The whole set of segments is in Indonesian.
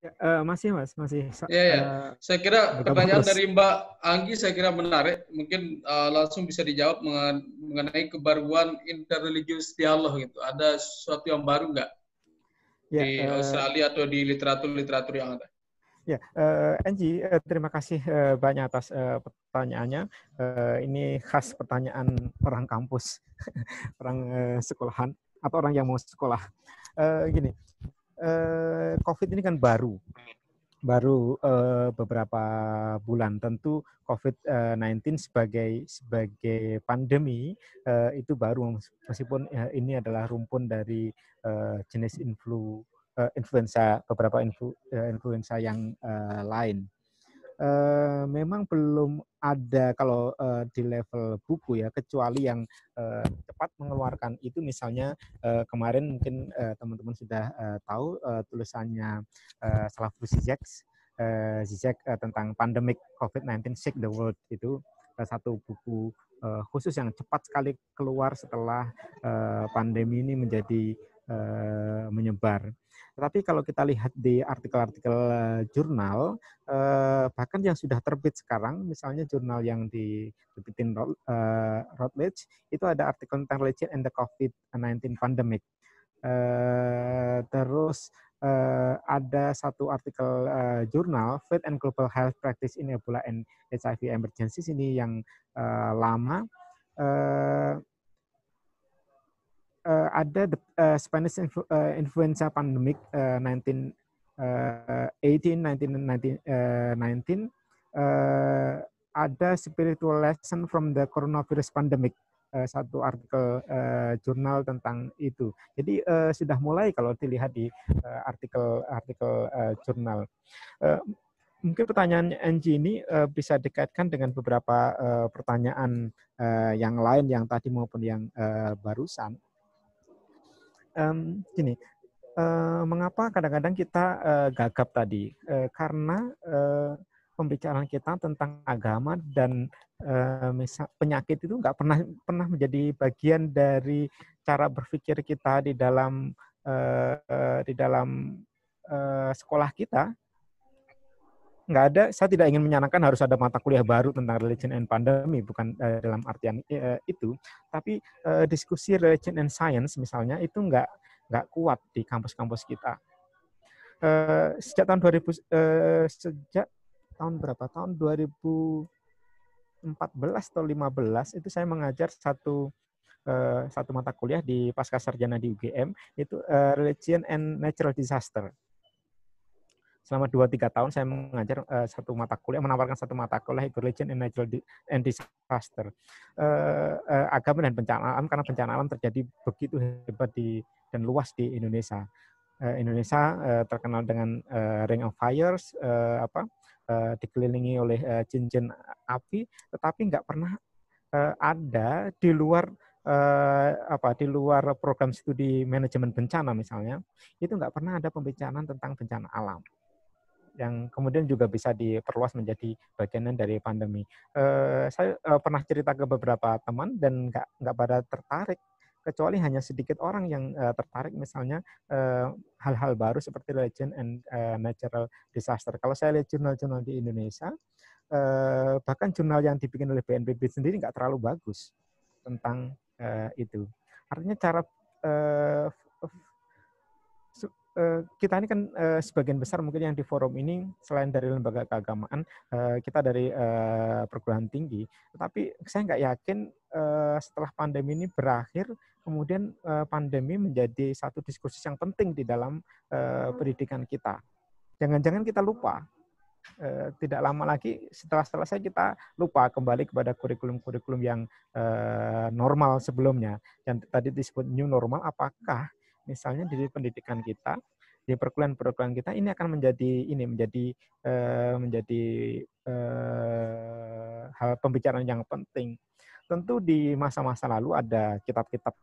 Ya, masih Mas, masih Ya, ya. Saya kira bergabung pertanyaan terus. dari Mbak Anggi saya kira menarik. Mungkin langsung bisa dijawab mengenai kebaruan interreligius dialog gitu. Ada sesuatu yang baru nggak Ya, di Australia atau di literatur-literatur yang ada? ya, Angie, terima kasih banyak atas pertanyaannya. Ini khas pertanyaan orang kampus, orang sekolahan atau orang yang mau sekolah. Gini, COVID ini kan baru beberapa bulan. Tentu COVID-19 sebagai pandemi itu baru, meskipun ini adalah rumpun dari jenis influenza, beberapa influenza yang lain. Memang belum ada kalau di level buku ya, kecuali yang cepat mengeluarkan itu, misalnya kemarin mungkin teman-teman sudah tahu tulisannya Slavoj Zizek tentang pandemic COVID-19 Shake the World, itu satu buku khusus yang cepat sekali keluar setelah pandemi ini menjadi menyebar. Tetapi kalau kita lihat di artikel-artikel jurnal, bahkan yang sudah terbit sekarang, misalnya jurnal yang diterbitin Routledge, itu ada artikel tentang religion and the COVID-19 pandemic. Terus ada satu artikel jurnal Faith and Global Health Practice in Ebola and HIV Emergencies, ini yang lama. Ada Spanish influenza pandemic 1919, ada spiritual lesson from the coronavirus pandemic, satu artikel jurnal tentang itu. Jadi sudah mulai kalau dilihat di artikel-artikel jurnal. Mungkin pertanyaan Angie ini bisa dikaitkan dengan beberapa pertanyaan yang lain yang tadi maupun yang barusan. Gini, mengapa kadang-kadang kita gagap tadi? Karena pembicaraan kita tentang agama dan penyakit itu nggak pernah menjadi bagian dari cara berpikir kita di dalam sekolah kita. Nggak ada, saya tidak ingin menyarankan harus ada mata kuliah baru tentang religion and pandemi, bukan dalam artian itu, tapi diskusi religion and science misalnya itu nggak kuat di kampus-kampus kita. Sejak tahun 2000, sejak tahun berapa? Tahun 2014 atau 15 itu saya mengajar satu mata kuliah di Pascasarjana di UGM, itu religion and natural disaster. Selama 2-3 tahun saya mengajar menawarkan satu mata kuliah religion and natural and disaster. Agama dan bencana alam, karena bencana alam terjadi begitu hebat dan luas di Indonesia. Indonesia terkenal dengan Ring of Fires, dikelilingi oleh cincin api, tetapi nggak pernah ada di luar program studi manajemen bencana misalnya, itu nggak pernah ada pembicaraan tentang bencana alam, yang kemudian juga bisa diperluas menjadi bagian dari pandemi. Saya pernah cerita ke beberapa teman dan nggak pada tertarik, kecuali hanya sedikit orang yang tertarik, misalnya hal-hal baru seperti religion and natural disaster. Kalau saya lihat jurnal-jurnal di Indonesia, bahkan jurnal yang dibikin oleh BNPB sendiri nggak terlalu bagus tentang itu. Artinya cara kita ini kan sebagian besar mungkin yang di forum ini selain dari lembaga keagamaan, kita dari perguruan tinggi, tetapi saya nggak yakin setelah pandemi ini berakhir, kemudian pandemi menjadi satu diskursus yang penting di dalam pendidikan kita. Jangan-jangan kita lupa, tidak lama lagi setelah selesai kita lupa kembali kepada kurikulum-kurikulum yang normal sebelumnya. Dan tadi disebut new normal, apakah misalnya di pendidikan kita, di perkuliahan-perkuliahan kita ini akan menjadi hal pembicaraan yang penting. Tentu di masa-masa lalu ada kitab-kitab,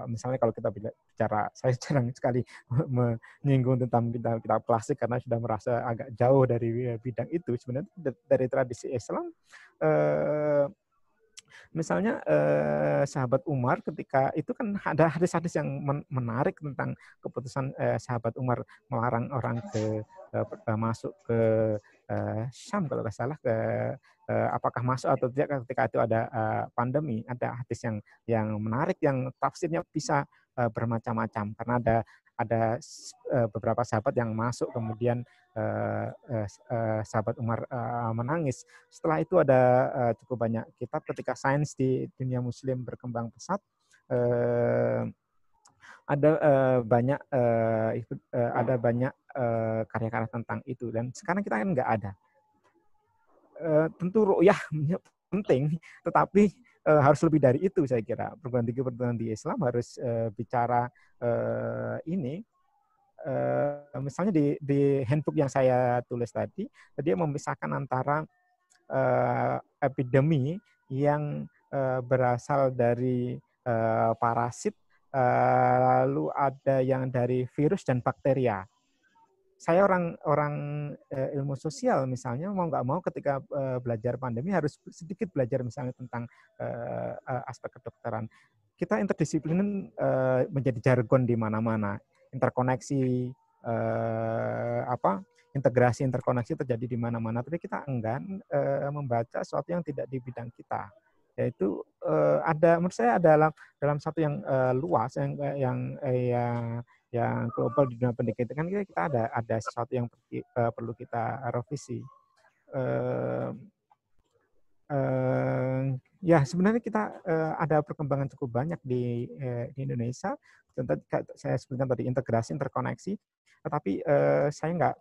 misalnya kalau kita bicara, saya jarang sekali menyinggung tentang kitab klasik karena sudah merasa agak jauh dari bidang itu. Sebenarnya dari tradisi Islam, misalnya sahabat Umar, ketika itu kan ada hadis-hadis yang menarik tentang keputusan sahabat Umar melarang orang ke masuk ke Syam kalau nggak salah, apakah masuk atau tidak ketika itu ada pandemi. Ada hadis yang menarik, yang tafsirnya bisa bermacam-macam, karena ada beberapa sahabat yang masuk, kemudian sahabat Umar menangis. Setelah itu ada cukup banyak kitab ketika sains di dunia Muslim berkembang pesat. Ada banyak karya-karya tentang itu, dan sekarang kita kan nggak ada. Tentu ru'yah penting, tetapi harus lebih dari itu, saya kira. Perguruan tinggi Islam harus bicara ini. Misalnya di handbook yang saya tulis tadi, dia memisahkan antara epidemi yang berasal dari parasit, lalu ada yang dari virus dan bakteria. Saya orang ilmu sosial misalnya, mau nggak mau ketika belajar pandemi harus sedikit belajar misalnya tentang aspek kedokteran. Kita interdisipliner menjadi jargon di mana-mana. Interkoneksi, integrasi interkoneksi terjadi di mana-mana, tapi kita enggan membaca sesuatu yang tidak di bidang kita. Yaitu menurut saya dalam satu yang luas, yang global di dunia pendidikan, kita ada sesuatu yang perlu kita revisi. Ya sebenarnya kita ada perkembangan cukup banyak di Indonesia. Contoh saya sebutkan tadi integrasi, interkoneksi, tetapi saya nggak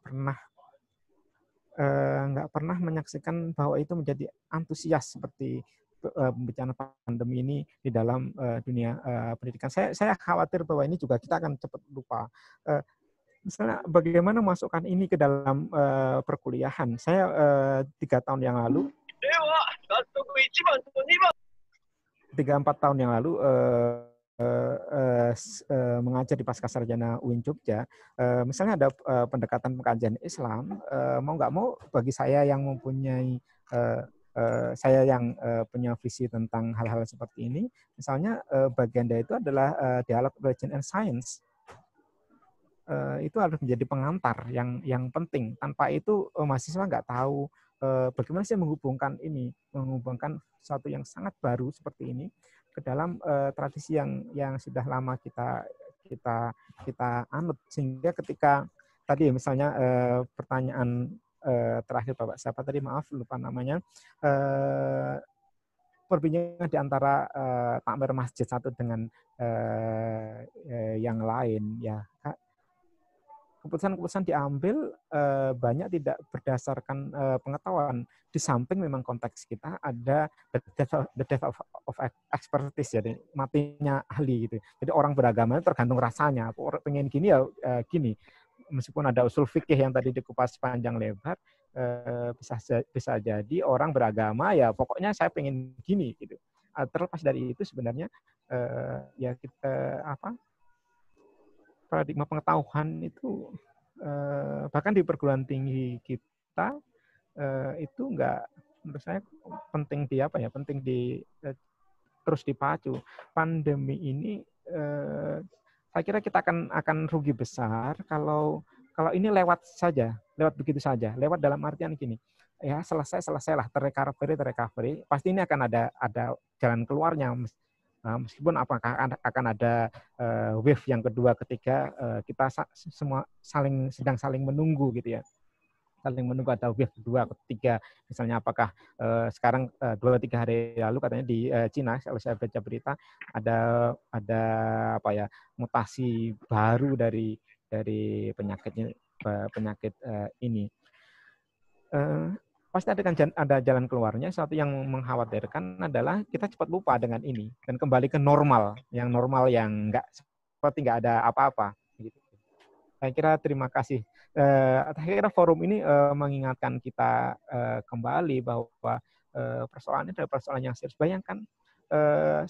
pernah menyaksikan bahwa itu menjadi antusias seperti pembicaraan pandemi ini di dalam dunia pendidikan. Saya khawatir bahwa ini juga kita akan cepat lupa. Misalnya bagaimana masukkan ini ke dalam perkuliahan. Saya 3-4 tahun yang lalu mengajar di Pascasarjana UIN Jogja. Misalnya ada pendekatan pengkajian Islam, mau nggak mau bagi saya yang mempunyai punya visi tentang hal-hal seperti ini, misalnya bagian dari itu adalah dialog religion and science. Itu harus menjadi pengantar yang penting. Tanpa itu mahasiswa nggak tahu bagaimana sih menghubungkan sesuatu yang sangat baru seperti ini ke dalam tradisi yang sudah lama kita anut, sehingga ketika tadi misalnya pertanyaan terakhir Bapak siapa tadi, maaf lupa namanya, perbincangan di antara takmir masjid satu dengan yang lain, ya keputusan-keputusan diambil banyak tidak berdasarkan pengetahuan. Di samping memang konteks kita ada the death of expertise, jadi matinya ahli gitu. Jadi orang beragama tergantung rasanya. Aku pengen gini ya gini. Meskipun ada usul fikih yang tadi dikupas panjang lebar, bisa jadi orang beragama ya pokoknya saya pengen gini gitu. Terlepas dari itu sebenarnya ya kita paradigma pengetahuan itu bahkan di perguruan tinggi kita itu enggak, menurut saya penting terus dipacu. Pandemi ini saya kira kita akan rugi besar kalau ini lewat begitu saja, lewat dalam artian gini, ya selesailah, terrecovery, pasti ini akan ada jalan keluarnya. Meskipun apakah akan ada wave yang kedua, ketiga, kita semua sedang saling menunggu gitu ya. Saling menunggu ada wave kedua, ketiga. Misalnya apakah sekarang 2-3 hari lalu katanya di Cina, kalau saya baca berita, ada mutasi baru dari penyakit ini. Pasti ada jalan keluarnya. Sesuatu yang mengkhawatirkan adalah kita cepat lupa dengan ini dan kembali ke normal yang seperti nggak ada apa-apa. Gitu. Saya kira terima kasih. Saya kira forum ini mengingatkan kita kembali bahwa persoalan ini adalah persoalan yang serius. Bayangkan 1.000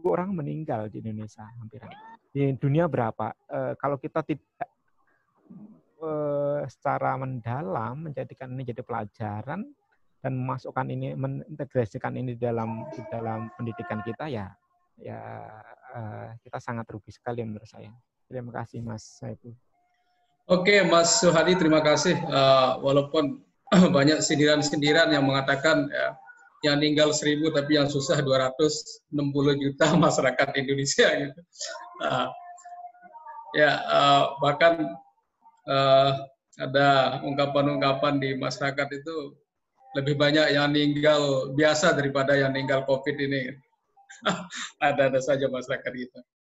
orang meninggal di Indonesia hampir. Di dunia berapa? Kalau kita tidak secara mendalam menjadikan ini jadi pelajaran dan mengintegrasikan ini di dalam pendidikan kita, ya kita sangat rugi sekali menurut saya. Terima kasih Mas Saiful. Oke, Mas Suhadi, terima kasih. Walaupun banyak sindiran-sindiran yang mengatakan ya, yang meninggal 1.000 tapi yang susah 260 juta masyarakat Indonesia gitu. Bahkan ada ungkapan-ungkapan di masyarakat itu lebih banyak yang meninggal biasa daripada yang meninggal COVID ini. Ada saja masyarakat kita.